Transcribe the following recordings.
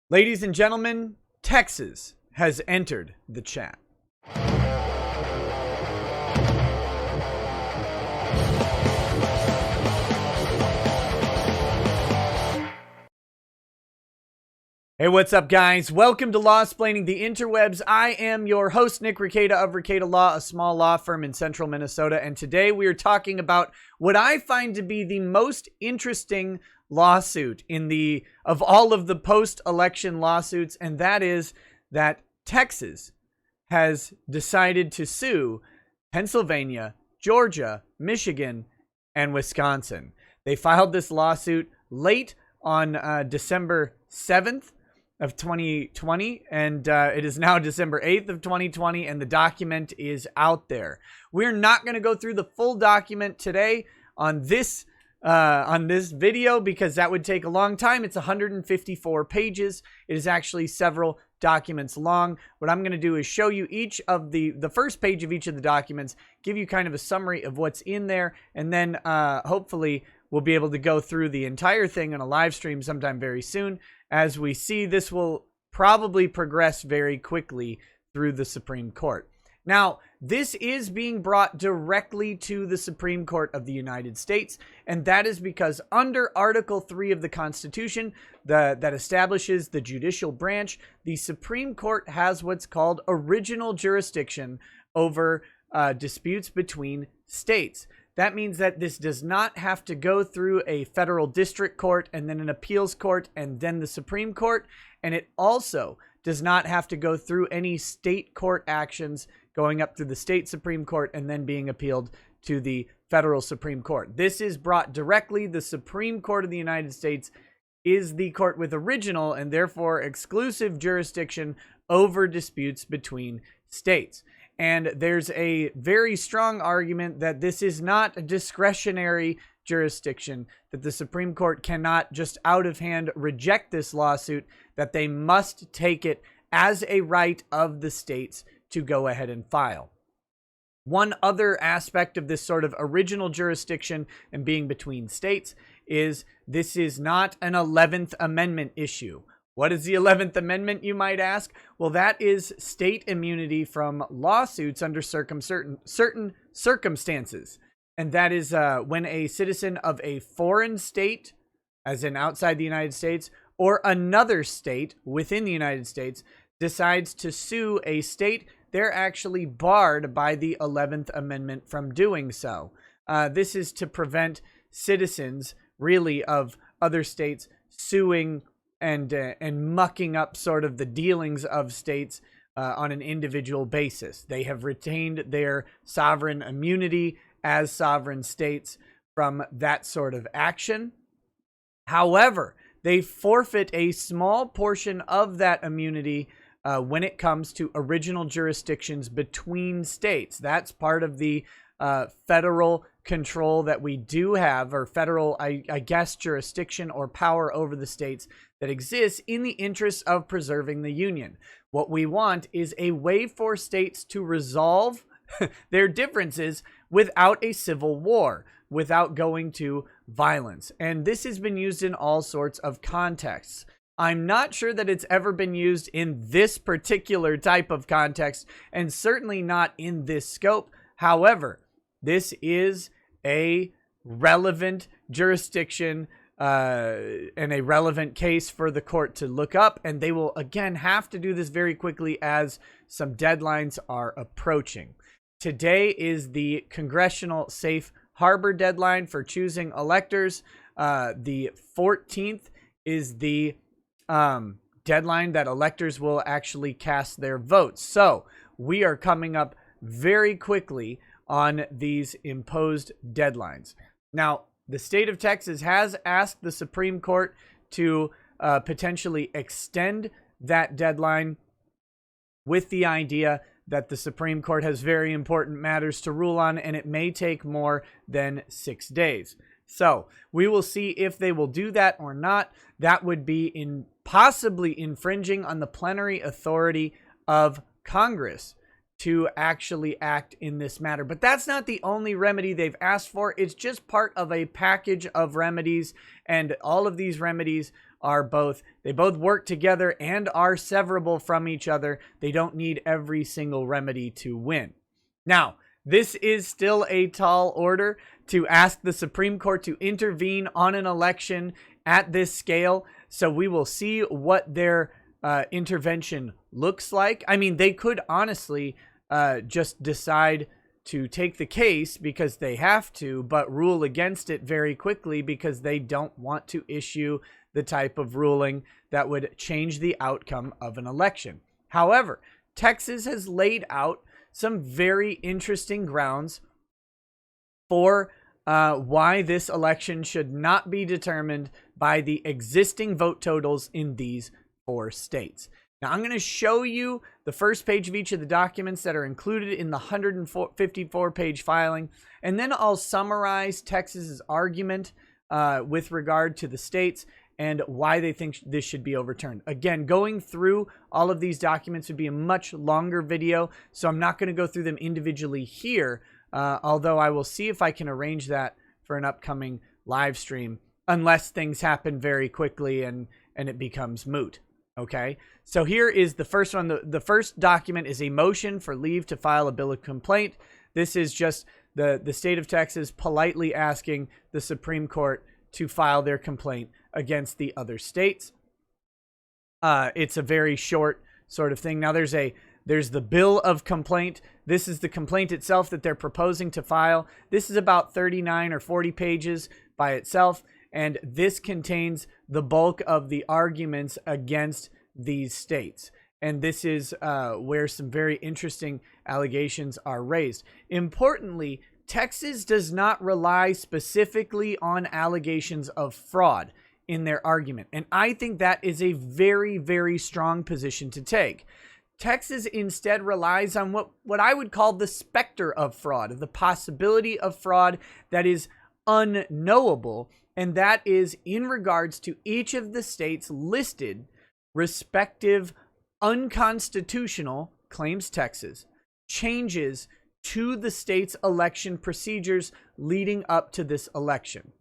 Ladies and gentlemen, Texas has entered the chat. Hey, what's up, guys? Welcome to Law-Splaining the Interwebs. I am your host, Nick Rekieta of Rekieta Law, a small law firm in central Minnesota, and today we are talking about what I find to be the most interesting lawsuit of all of the post-election lawsuits, and that is that Texas has decided to sue Pennsylvania, Georgia, Michigan, and Wisconsin. They filed this lawsuit late on December 7th of 2020, and it is now December 8th of 2020, and the document is out there. We're not going to go through the full document today on this video because that would take a long time. It's 154 pages. It is actually several documents long. What I'm going to do is show you each of the first page of each of the documents, give you kind of a summary of what's in there, and then hopefully we'll be able to go through the entire thing on a live stream sometime very soon. As we see, this will probably progress very quickly through the Supreme Court. Now, this is being brought directly to the Supreme Court of the United States, and that is because under Article 3 of the Constitution that establishes the judicial branch, the Supreme Court has what's called original jurisdiction over disputes between states. That means that this does not have to go through a federal district court and then an appeals court and then the Supreme Court. And it also does not have to go through any state court actions going up through the state Supreme Court and then being appealed to the federal Supreme Court. This is brought directly. The Supreme Court of the United States is the court with original and therefore exclusive jurisdiction over disputes between states. And there's a very strong argument that this is not a discretionary jurisdiction, that the Supreme Court cannot just out of hand reject this lawsuit, that they must take it as a right of the states to go ahead and file. One other aspect of this sort of original jurisdiction and being between states is this is not an 11th Amendment issue. What is the 11th Amendment, you might ask? Well, that is state immunity from lawsuits under certain circumstances. And that is when a citizen of a foreign state, as in outside the United States, or another state within the United States, decides to sue a state, they're actually barred by the 11th Amendment from doing so. This is to prevent citizens, really, of other states suing and mucking up sort of the dealings of states on an individual basis. They have retained their sovereign immunity as sovereign states from that sort of action. However, they forfeit a small portion of that immunity when it comes to original jurisdictions between states. That's part of the federal control that we do have, or federal, I guess, jurisdiction or power over the states that exists in the interest of preserving the Union. What we want is a way for states to resolve their differences without a civil war, without going to violence. And this has been used in all sorts of contexts. I'm not sure that it's ever been used in this particular type of context, and certainly not in this scope. However, this is a relevant jurisdiction and a relevant case for the court to look up, and they will again have to do this very quickly as some deadlines are approaching. Today is the Congressional Safe Harbor deadline for choosing electors. The 14th is the deadline that electors will actually cast their votes. So we are coming up very quickly on these imposed deadlines. Now, the state of Texas has asked the Supreme Court to potentially extend that deadline with the idea that the Supreme Court has very important matters to rule on, and it may take more than 6 days. So we will see if they will do that or not. That would be possibly infringing on the plenary authority of Congress to actually act in this matter. But that's not the only remedy they've asked for. It's just part of a package of remedies, and all of these remedies they both work together and are severable from each other. They don't need every single remedy to win. Now, this is still a tall order to ask the Supreme Court to intervene on an election at this scale. So we will see what their intervention looks like. I mean, they could honestly just decide to take the case because they have to, but rule against it very quickly because they don't want to issue the type of ruling that would change the outcome of an election. However, Texas has laid out some very interesting grounds for why this election should not be determined by the existing vote totals in these 4 states. Now, I'm going to show you the first page of each of the documents that are included in the 154-page filing, and then I'll summarize Texas's argument with regard to the states and why they think this should be overturned. Again, going through all of these documents would be a much longer video, so I'm not going to go through them individually here, although I will see if I can arrange that for an upcoming live stream, unless things happen very quickly and it becomes moot. Okay, so here is the first one. The first document is a motion for leave to file a bill of complaint. This is just the state of Texas politely asking the Supreme Court to file their complaint against the other states. It's a very short sort of thing. Now there's the bill of complaint. This is the complaint itself that they're proposing to file. This is about 39 or 40 pages by itself, and this contains the bulk of the arguments against these states. And this is where some very interesting allegations are raised. Importantly, Texas does not rely specifically on allegations of fraud in their argument. And I think that is a very, very strong position to take. Texas instead relies on what I would call the specter of fraud, the possibility of fraud that is unknowable. And that is in regards to each of the states listed respective unconstitutional, claims Texas, changes to the state's election procedures leading up to this election.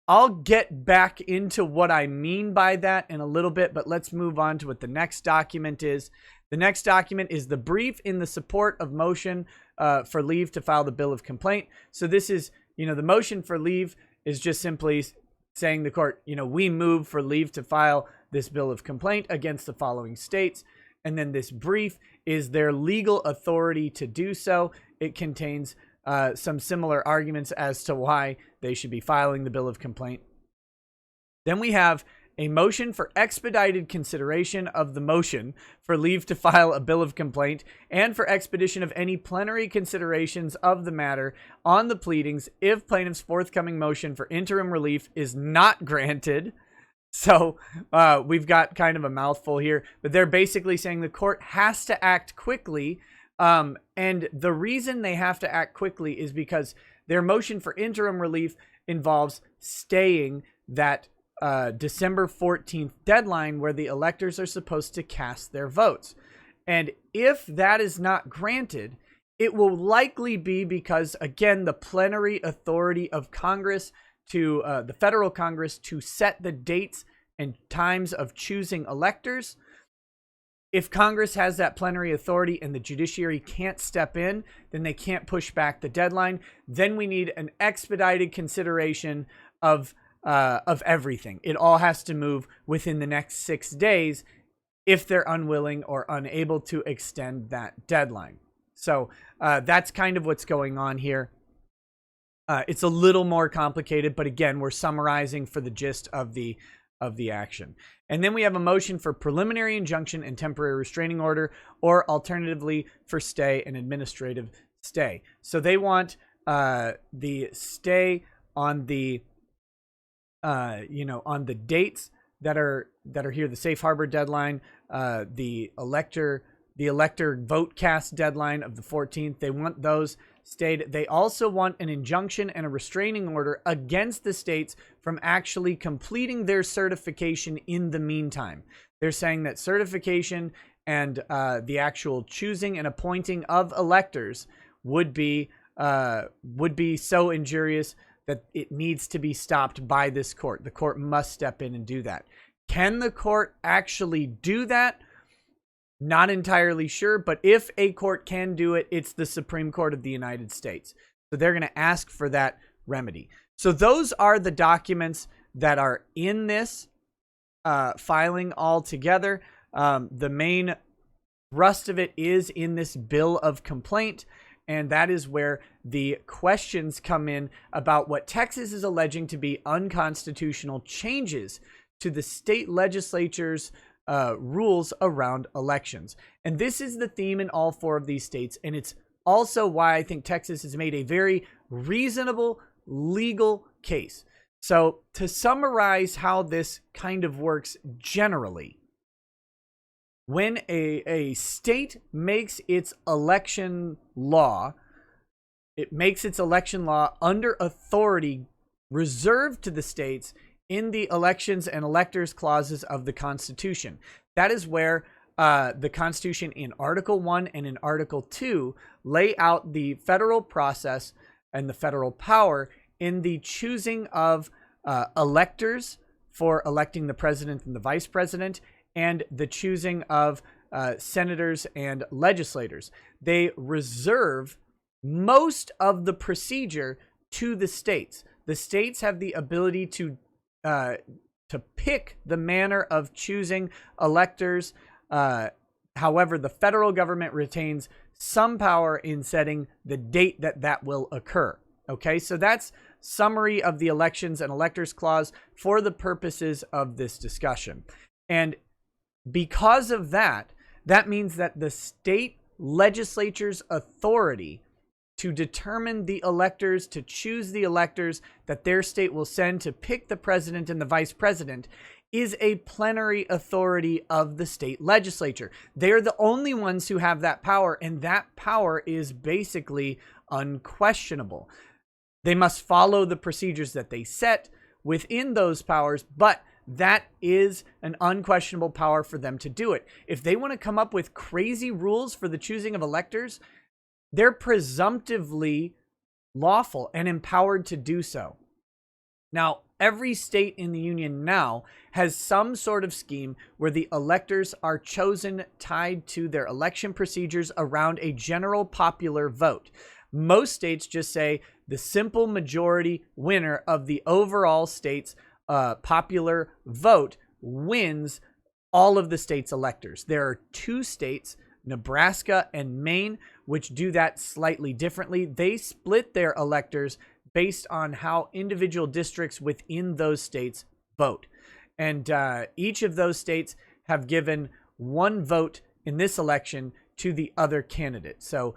I'll get back into what I mean by that in a little bit, but let's move on to what the next document is. The next document is the brief in the support of motion for leave to file the bill of complaint. So this is, the motion for leave is just simply saying the court, we move for leave to file this bill of complaint against the following states. And then this brief is their legal authority to do so. It contains some similar arguments as to why they should be filing the bill of complaint. Then we have a motion for expedited consideration of the motion for leave to file a bill of complaint and for expedition of any plenary considerations of the matter on the pleadings if plaintiff's forthcoming motion for interim relief is not granted. So we've got kind of a mouthful here, but they're basically saying the court has to act quickly. And the reason they have to act quickly is because their motion for interim relief involves staying that December 14th deadline where the electors are supposed to cast their votes. And if that is not granted, it will likely be because, again, the plenary authority of Congress to the federal Congress to set the dates and times of choosing electors. If Congress has that plenary authority and the judiciary can't step in, then they can't push back the deadline. Then we need an expedited consideration of everything. It all has to move within the next 6 days if they're unwilling or unable to extend that deadline. So that's kind of what's going on here. It's a little more complicated, but again, we're summarizing for the gist of the action. And then we have a motion for preliminary injunction and temporary restraining order, or alternatively for stay and administrative stay. So they want the stay on the on the dates that are here, the safe harbor deadline, the elector vote cast deadline of the 14th. They want those stayed. They also want an injunction and a restraining order against the states from actually completing their certification in the meantime. They're saying that certification and the actual choosing and appointing of electors would be so injurious that it needs to be stopped by this court. The court must step in and do that. Can the court actually do that? Not entirely sure, but if a court can do it, it's the Supreme Court of the United States. So they're going to ask for that remedy. So those are the documents that are in this filing all together. The main thrust of it is in this bill of complaint, and that is where the questions come in about what Texas is alleging to be unconstitutional changes to the state legislature's rules around elections. And this is the theme in all four of these states, and it's also why I think Texas has made a very reasonable legal case. So to summarize how this kind of works generally, when a state makes its election law, it makes its election law under authority reserved to the states in the elections and electors clauses of the Constitution. That is where the Constitution in Article 1 and in Article 2 lay out the federal process and the federal power in the choosing of electors for electing the president and the vice president, and the choosing of senators and legislators. They reserve most of the procedure to the states. The states have the ability to pick the manner of choosing electors. However, the federal government retains some power in setting the date that will occur. Okay, so that's summary of the elections and electors clause for the purposes of this discussion. And because of that, that means that the state legislature's authority to determine the electors, to choose the electors that their state will send to pick the president and the vice president, is a plenary authority of the state legislature. They're the only ones who have that power, and that power is basically unquestionable. They must follow the procedures that they set within those powers, but that is an unquestionable power for them to do it. If they want to come up with crazy rules for the choosing of electors, they're presumptively lawful and empowered to do so. Now, every state in the union now has some sort of scheme where the electors are chosen tied to their election procedures around a general popular vote. Most states just say the simple majority winner of the overall state's popular vote wins all of the state's electors. There are two states, Nebraska and Maine, which do that slightly differently. They split their electors based on how individual districts within those states vote. And each of those states have given one vote in this election to the other candidate. So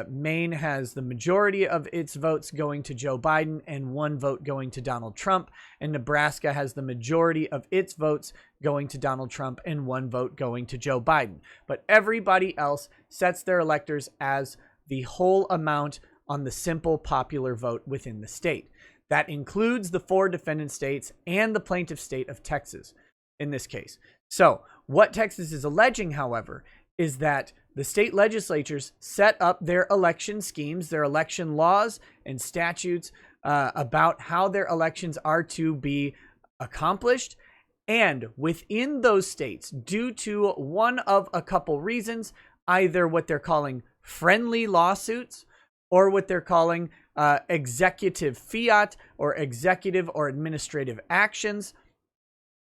Maine has the majority of its votes going to Joe Biden and one vote going to Donald Trump. And Nebraska has the majority of its votes going to Donald Trump and one vote going to Joe Biden. But everybody else sets their electors as the whole amount on the simple popular vote within the state. That includes the 4 defendant states and the plaintiff state of Texas in this case. So what Texas is alleging, however, is that the state legislatures set up their election schemes, their election laws and statutes about how their elections are to be accomplished. And within those states, due to one of a couple reasons, either what they're calling friendly lawsuits or what they're calling executive fiat or executive or administrative actions,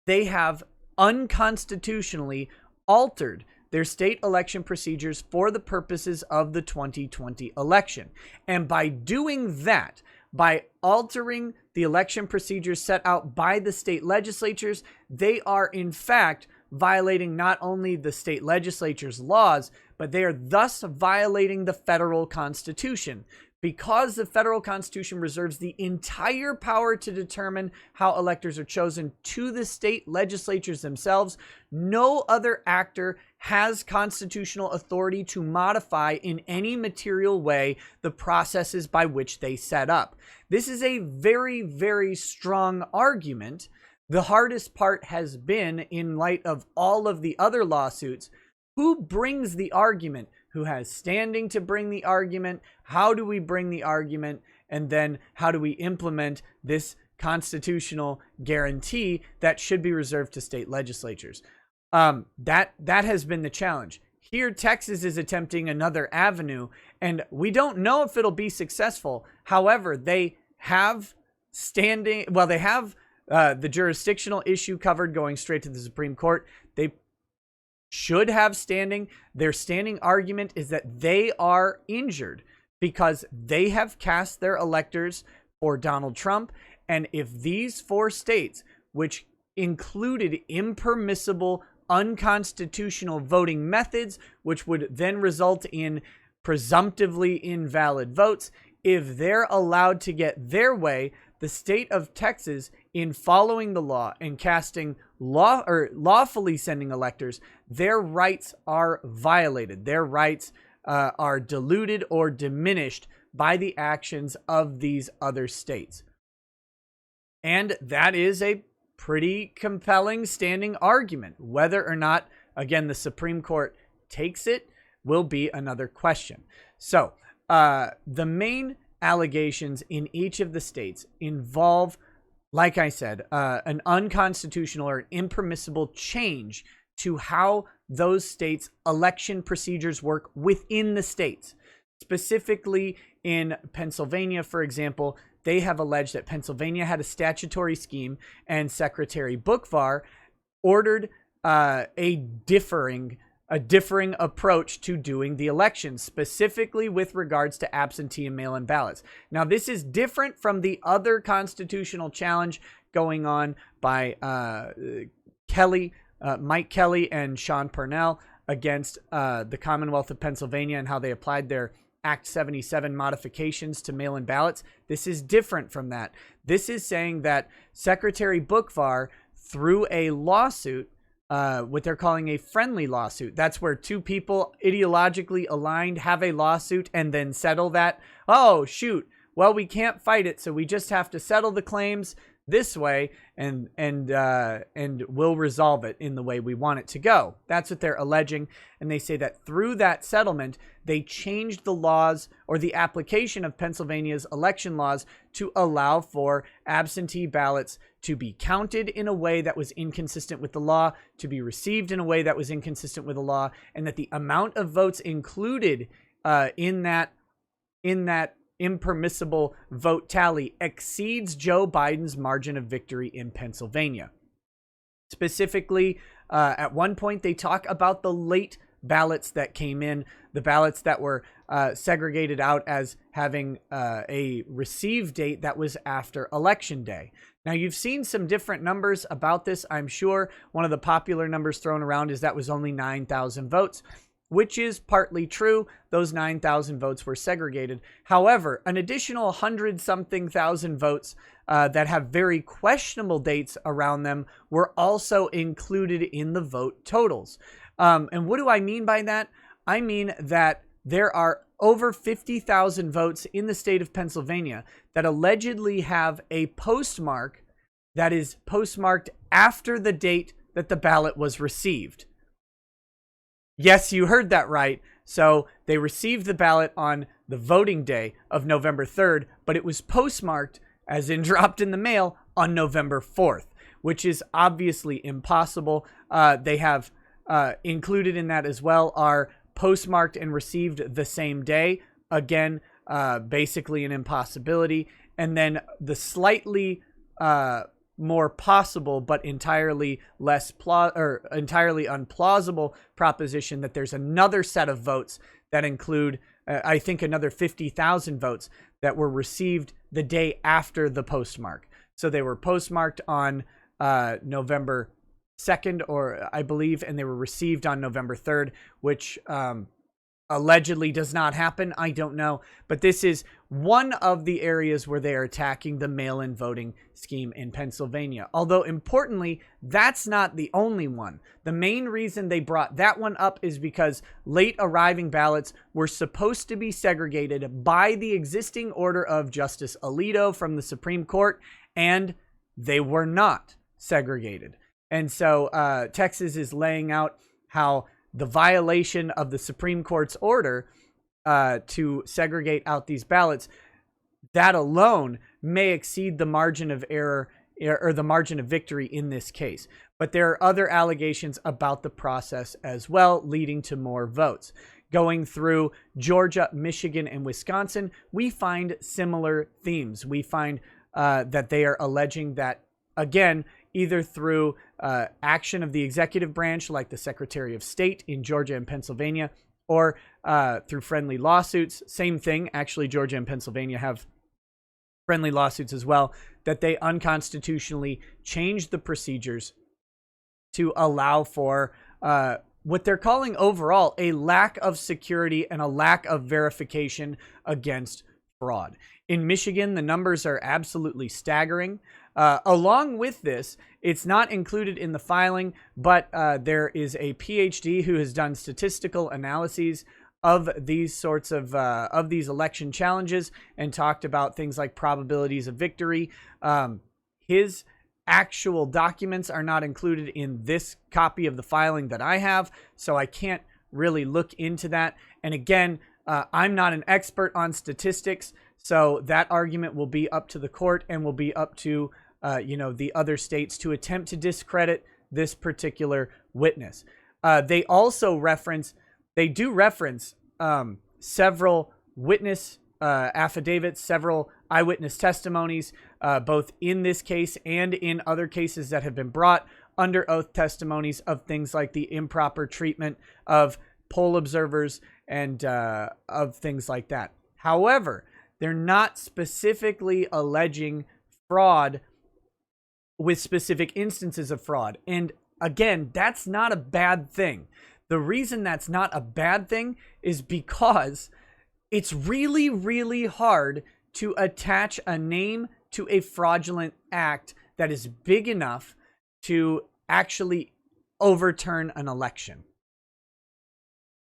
they have unconstitutionally altered their state election procedures for the purposes of the 2020 election. And by doing that, by altering the election procedures set out by the state legislatures, they are in fact violating not only the state legislature's laws, but they are thus violating the federal Constitution. Because the federal Constitution reserves the entire power to determine how electors are chosen to the state legislatures themselves, no other actor has constitutional authority to modify in any material way the processes by which they set up. This is a very, very strong argument. The hardest part has been, in light of all of the other lawsuits, who brings the argument? Who has standing to bring the argument? How do we bring the argument? And then how do we implement this constitutional guarantee that should be reserved to state legislatures? That has been the challenge. Here, Texas is attempting another avenue, and we don't know if it'll be successful. However, they have they have the jurisdictional issue covered going straight to the Supreme Court. They should have standing. Their standing argument is that they are injured because they have cast their electors for Donald Trump. And if these 4 states, which included impermissible, unconstitutional voting methods, which would then result in presumptively invalid votes, if they're allowed to get their way, the state of Texas, in following the law and casting lawfully sending electors, their rights are violated. Their rights are diluted or diminished by the actions of these other states. And that is a pretty compelling standing argument. Whether or not, again, the Supreme Court takes it will be another question. So the main allegations in each of the states involve, like I said, an unconstitutional or impermissible change to how those states' election procedures work within the states. Specifically in Pennsylvania, for example, they have alleged that Pennsylvania had a statutory scheme and Secretary Bookvar ordered a differing approach to doing the elections, specifically with regards to absentee and mail-in ballots. Now, this is different from the other constitutional challenge going on by Mike Kelly and Sean Parnell against the Commonwealth of Pennsylvania and how they applied their Act 77 modifications to mail-in ballots. This is different from that. This is saying that Secretary Bookvar, through a lawsuit, what they're calling a friendly lawsuit. That's where 2 people ideologically aligned have a lawsuit and then settle that. Oh, shoot. Well, we can't fight it, so we just have to settle the claims this way and we'll resolve it in the way we want it to go. That's what they're alleging. And they say that through that settlement, they changed the laws or the application of Pennsylvania's election laws to allow for absentee ballots to be counted in a way that was inconsistent with the law, to be received in a way that was inconsistent with the law, and that the amount of votes included in that impermissible vote tally exceeds Joe Biden's margin of victory in Pennsylvania. Specifically, at one point, they talk about the late ballots that came in, the ballots that were segregated out as having a receive date that was after Election Day. Now, you've seen some different numbers about this, I'm sure. One of the popular numbers thrown around is that was only 9,000 votes, which is partly true. Those 9,000 votes were segregated. However, an additional 100-something thousand votes that have very questionable dates around them were also included in the vote totals. And what do I mean by that? I mean that there are over 50,000 votes in the state of Pennsylvania that allegedly have a postmark that is postmarked after the date that the ballot was received. Yes, you heard that right. So they received the ballot on the voting day of November 3rd, but it was postmarked, as in dropped in the mail, on November 4th, which is obviously impossible. They have included in that as well are postmarked and received the same day. Again, basically an impossibility. And then the slightly more possible but entirely entirely unplausible proposition that there's another set of votes that include I think another 50,000 votes that were received the day after the postmark. So they were postmarked on November 2nd, or I believe, and they were received on November 3rd, which allegedly does not happen. I don't know. But this is one of the areas where they are attacking the mail-in voting scheme in Pennsylvania. Although, importantly, that's not the only one. The main reason they brought that one up is because late arriving ballots were supposed to be segregated by the existing order of Justice Alito from the Supreme Court, and they were not segregated. And so Texas is laying out how the violation of the Supreme Court's order to segregate out these ballots that alone may exceed the margin of error or the margin of victory in this case. But there are other allegations about the process as well, leading to more votes. Going through Georgia, Michigan, and Wisconsin, we find similar themes. We find that they are alleging that, again, either through action of the executive branch, like the Secretary of State in Georgia and Pennsylvania, or through friendly lawsuits. Same thing, actually, Georgia and Pennsylvania have friendly lawsuits as well, that they unconstitutionally changed the procedures to allow for what they're calling overall a lack of security and a lack of verification against fraud. In Michigan, the numbers are absolutely staggering. Along with this, it's not included in the filing, but there is a PhD who has done statistical analyses of these sorts of these election challenges and talked about things like probabilities of victory. His actual documents are not included in this copy of the filing that I have, so I can't really look into that. And again, I'm not an expert on statistics, so that argument will be up to the court and will be up to the other states to attempt to discredit this particular witness. They do reference several witness affidavits, several eyewitness testimonies, both in this case and in other cases that have been brought under oath testimonies of things like the improper treatment of poll observers and of things like that. However, they're not specifically alleging fraud with specific instances of fraud. And again, that's not a bad thing. The reason that's not a bad thing is because it's really, really hard to attach a name to a fraudulent act that is big enough to actually overturn an election.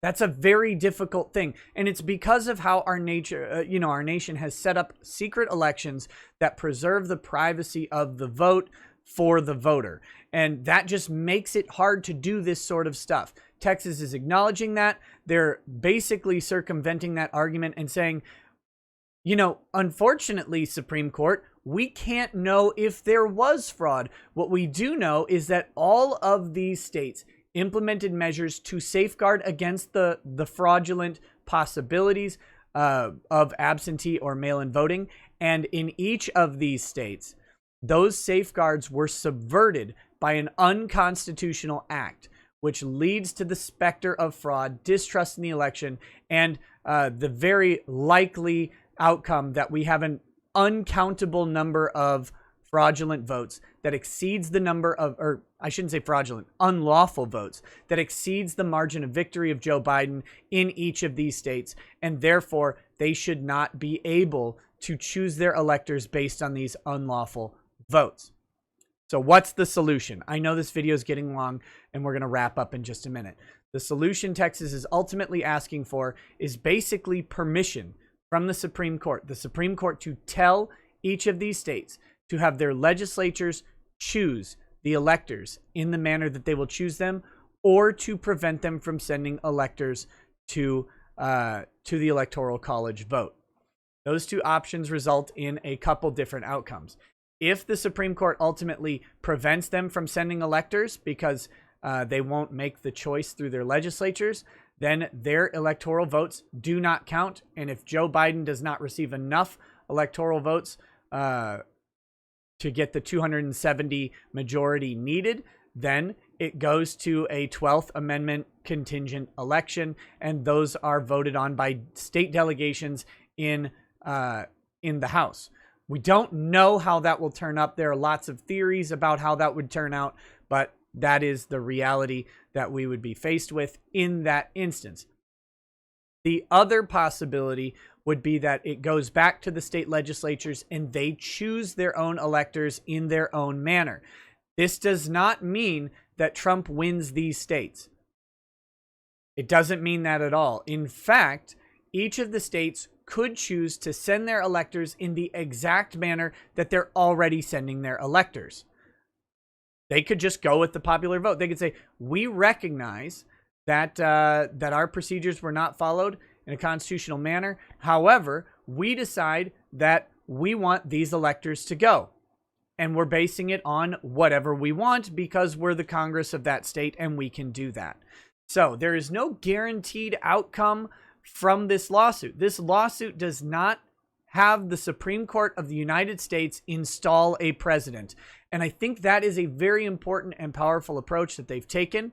That's a very difficult thing. And it's because of how our nation has set up secret elections that preserve the privacy of the vote for the voter. And that just makes it hard to do this sort of stuff. Texas is acknowledging that. They're basically circumventing that argument and saying, unfortunately, Supreme Court, we can't know if there was fraud. What we do know is that all of these states implemented measures to safeguard against the fraudulent possibilities of absentee or mail-in voting. And in each of these states, those safeguards were subverted by an unconstitutional act, which leads to the specter of fraud, distrust in the election, and the very likely outcome that we have an uncountable number of fraudulent votes that exceeds the number of, or I shouldn't say fraudulent, unlawful votes that exceeds the margin of victory of Joe Biden in each of these states. And therefore, they should not be able to choose their electors based on these unlawful votes. So what's the solution? I know this video is getting long and we're going to wrap up in just a minute. The solution Texas is ultimately asking for is basically permission from the Supreme Court to tell each of these states to have their legislatures choose the electors in the manner that they will choose them, or to prevent them from sending electors to the Electoral College vote. Those two options result in a couple different outcomes. If the Supreme Court ultimately prevents them from sending electors because they won't make the choice through their legislatures, then their electoral votes do not count. And if Joe Biden does not receive enough electoral votes to get the 270 majority needed, then it goes to a 12th Amendment contingent election, and those are voted on by state delegations in the House. We don't know how that will turn up. There are lots of theories about how that would turn out, but that is the reality that we would be faced with in that instance. The other possibility would be that it goes back to the state legislatures and they choose their own electors in their own manner. This does not mean that Trump wins these states. It doesn't mean that at all. In fact, each of the states could choose to send their electors in the exact manner that they're already sending their electors. They could just go with the popular vote. They could say, we recognize that our procedures were not followed in a constitutional manner. However, we decide that we want these electors to go. And we're basing it on whatever we want because we're the Congress of that state and we can do that. So there is no guaranteed outcome from this lawsuit. This lawsuit does not have the Supreme Court of the United States install a president. And I think that is a very important and powerful approach that they've taken.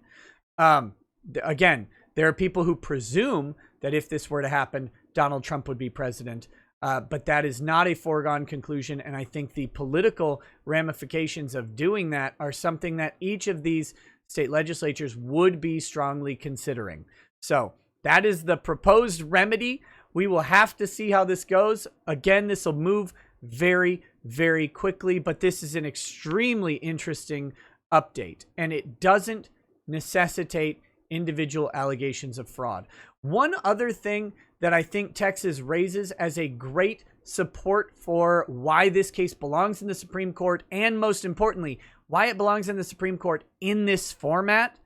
Again, there are people who presume that if this were to happen, Donald Trump would be president. But that is not a foregone conclusion. And I think the political ramifications of doing that are something that each of these state legislatures would be strongly considering. So that is the proposed remedy. We will have to see how this goes. Again, this will move very, very quickly, but this is an extremely interesting update, and it doesn't necessitate individual allegations of fraud. One other thing that I think Texas raises as a great support for why this case belongs in the Supreme Court, and most importantly, why it belongs in the Supreme Court in this format,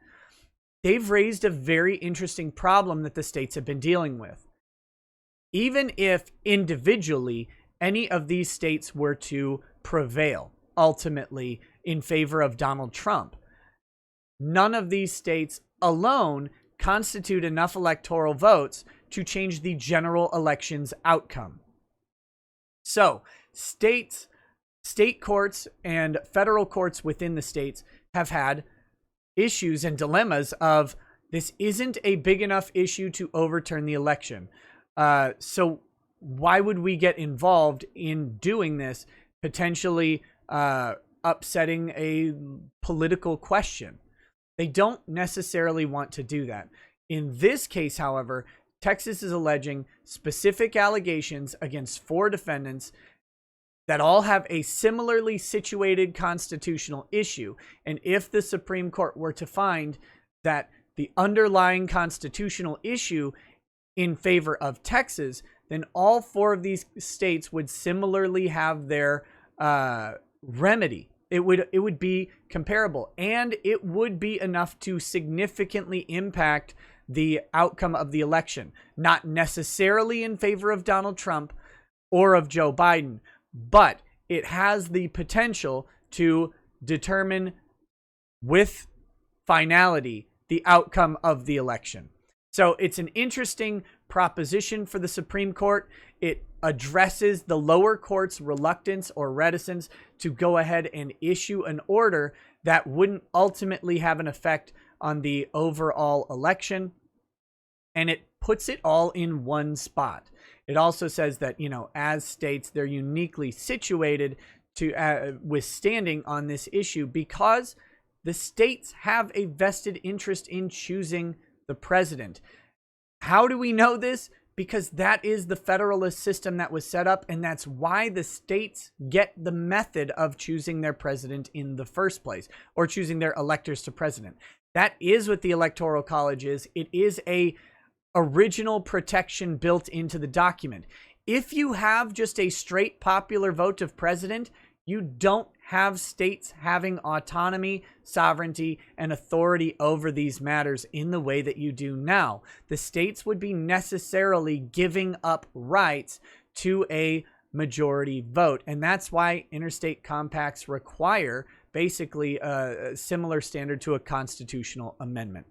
they've raised a very interesting problem that the states have been dealing with. Even if individually any of these states were to prevail ultimately in favor of Donald Trump, none of these states alone constitute enough electoral votes to change the general election's outcome. So state courts and federal courts within the states have had issues and dilemmas of this isn't a big enough issue to overturn the election. So why would we get involved in doing this, potentially upsetting a political question? They don't necessarily want to do that. In this case, however, Texas is alleging specific allegations against 4 defendants that all have a similarly situated constitutional issue. And if the Supreme Court were to find that the underlying constitutional issue in favor of Texas, then all 4 of these states would similarly have their remedy. It would be comparable, and it would be enough to significantly impact the outcome of the election. Not necessarily in favor of Donald Trump or of Joe Biden, but it has the potential to determine with finality the outcome of the election. So it's an interesting proposition for the Supreme Court. It addresses the lower court's reluctance or reticence to go ahead and issue an order that wouldn't ultimately have an effect on the overall election. And it puts it all in one spot. It also says that, as states, they're uniquely situated to withstanding on this issue because the states have a vested interest in choosing the president. How do we know this? Because that is the federalist system that was set up, and that's why the states get the method of choosing their president in the first place, or choosing their electors to president. That is what the Electoral College is. It is a original protection built into the document. If you have just a straight popular vote of president, you don't have states having autonomy, sovereignty, and authority over these matters in the way that you do now. The states would be necessarily giving up rights to a majority vote. And that's why interstate compacts require basically a similar standard to a constitutional amendment.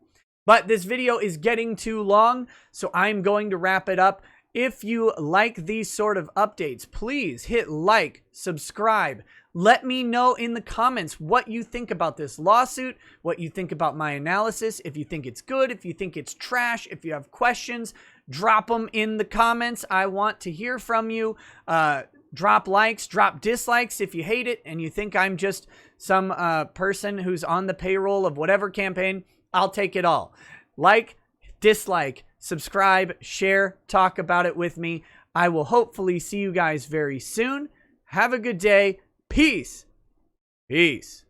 But this video is getting too long, so I'm going to wrap it up. If you like these sort of updates, please hit like, subscribe. Let me know in the comments what you think about this lawsuit, what you think about my analysis, if you think it's good, if you think it's trash, if you have questions, drop them in the comments. I want to hear from you. Drop likes, drop dislikes if you hate it and you think I'm just some person who's on the payroll of whatever campaign. I'll take it all. Like, dislike, subscribe, share, talk about it with me. I will hopefully see you guys very soon. Have a good day. Peace. Peace.